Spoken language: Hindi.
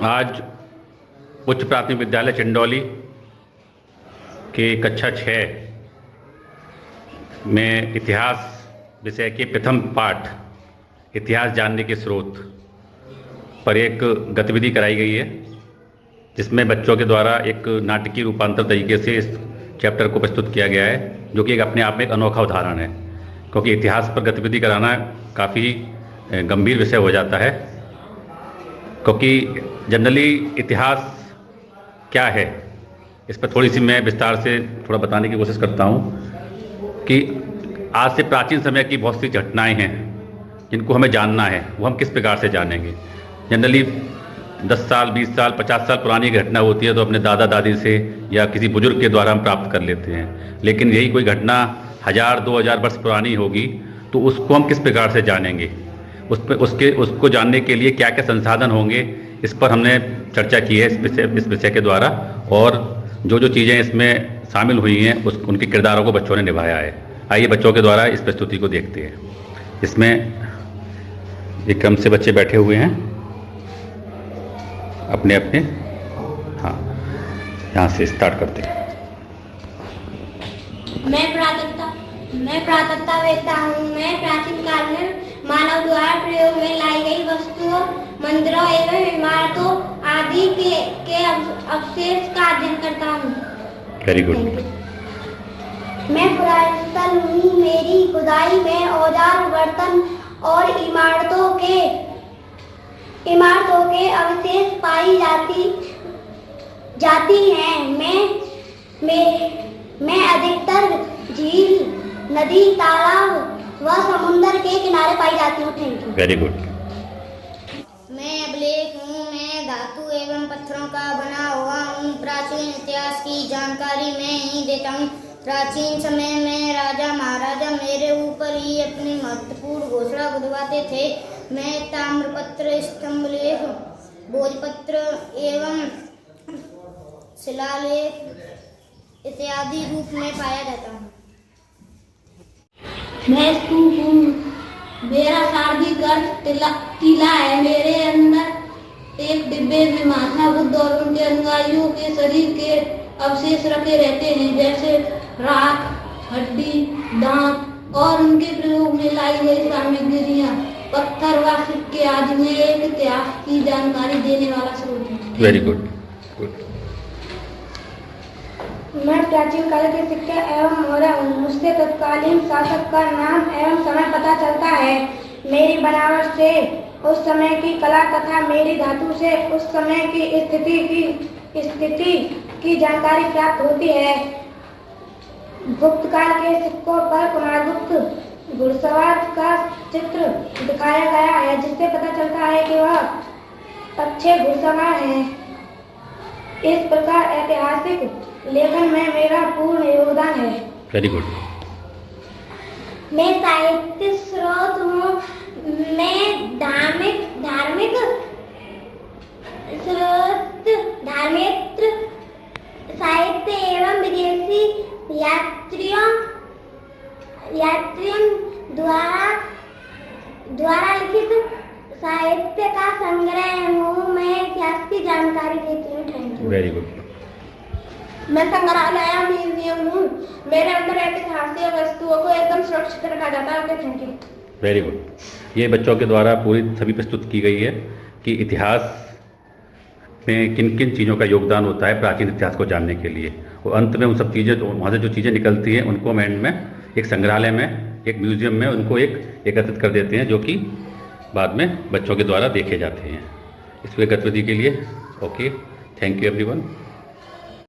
आज उच्च प्राथमिक विद्यालय चिंडौली के कक्षा 6 में इतिहास विषय के प्रथम पाठ इतिहास जानने के स्रोत पर एक गतिविधि कराई गई है, जिसमें बच्चों के द्वारा एक नाटकीय रूपांतर तरीके से इस चैप्टर को प्रस्तुत किया गया है, जो कि एक अपने आप में एक अनोखा उदाहरण है। क्योंकि इतिहास पर गतिविधि कराना काफ़ी गंभीर विषय हो जाता है, क्योंकि जनरली इतिहास क्या है इस पर थोड़ी सी मैं विस्तार से थोड़ा बताने की कोशिश करता हूँ कि आज से प्राचीन समय की बहुत सी घटनाएं हैं जिनको हमें जानना है। वो हम किस प्रकार से जानेंगे? जनरली 10 साल, 20 साल, 50 साल पुरानी घटना होती है तो अपने दादा दादी से या किसी बुजुर्ग के द्वारा हम प्राप्त कर लेते हैं। लेकिन यही कोई घटना 1000-2000 वर्ष पुरानी होगी तो उसको हम किस प्रकार से जानेंगे? उसको जानने के लिए क्या क्या संसाधन होंगे, इस पर हमने चर्चा की है इस विषय के द्वारा। और जो चीज़ें इसमें शामिल हुई हैं उनके किरदारों को बच्चों ने निभाया है। आइए बच्चों के द्वारा इस प्रस्तुति को देखते हैं। इसमें एक क्रम से बच्चे बैठे हुए हैं अपने अपने। हाँ, यहाँ से स्टार्ट करते हैं। मैं पुरातत्ववेत्ता हूँ। मैं प्राचीन काल में मानव द्वारा प्रयोग में लाई गई वस्तुओं, मंदिरों एवं इमारतों आदि के अवशेष का अध्ययन करता हूँ। Very good. मैं पुरातत्वस्थल हूँ। मेरी खुदाई में औजार, बर्तन और इमारतों के अवशेष पाई जाती हैं। मैं अधिकतर झील, नदी, तालाब व समुद्र के किनारे पाई जाती हूँ। Thank you. Very good. मैं अभिलेख हूँ। मैं धातु एवं पत्थरों का बना हुआ हूँ। प्राचीन इतिहास की जानकारी मैं ही देता हूँ। प्राचीन समय में राजा महाराजा मेरे ऊपर ही अपनी महत्वपूर्ण घोषणा बुधवाते थे। मैं ताम्रपत्र, स्तंभलेख, भोजपत्र एवं शिलालेख इत्यादि रूप में पाया जाता हूँ। मैं स्तूप हूँ। मेरा शारीरिक अर्थ टीला है। मेरे अंदर एक डिब्बे में महात्मा बुद्ध और उनके अनुयायियों के शरीर के अवशेष रखे रहते हैं, जैसे राख, हड्डी, दांत और उनके प्रयोग में लाई गई सामग्रियाँ, पत्थर व सिक्के आदि में एक इतिहास की जानकारी देने वाला स्रोत है। Very good. मैं प्राचीन काल के सिक्के एवं मोहरा हूँ। मुझसे तत्कालीन शासक का नाम एवं समय पता चलता है। मेरी बनावट से उस समय की कला तथा मेरी धातु से उस समय की स्थिति की जानकारी प्राप्त होती है। गुप्त काल के सिक्कों पर कुमारगुप्त घुड़सवार का चित्र दिखाया गया है, जिससे पता चलता है कि वह अच्छे घुड़सवार हैं। इस प्रकार ऐतिहासिक लेखन में मेरा पूर्ण योगदान है। Very good. मैं साहित्य स्रोत हूँ। मैं धार्मिक साहित्य एवं विदेशी यात्रियों द्वारा लिखित साहित्य का संग्रह हूँ। मैं इतिहास की जानकारी देती हूँ। Thank you. Very good. मैं संग्रहालय म्यूजियम हूँ। मेरे अंदर ऐतिहासिक वस्तुओं को एकदम सुरक्षित रखा जाता है। Thank you. Very good. ये बच्चों के द्वारा पूरी सभी प्रस्तुत की गई है कि इतिहास में किन किन चीज़ों का योगदान होता है प्राचीन इतिहास को जानने के लिए। और अंत में उन सब चीज़ें, वहाँ से जो चीज़ें निकलती हैं उनको हम एंड में एक संग्रहालय में, एक म्यूजियम में उनको एकत्रित कर देते हैं, जो कि बाद में बच्चों के द्वारा देखे जाते हैं। इस गतिविधि के लिए ओके, थैंक यू एवरीवन।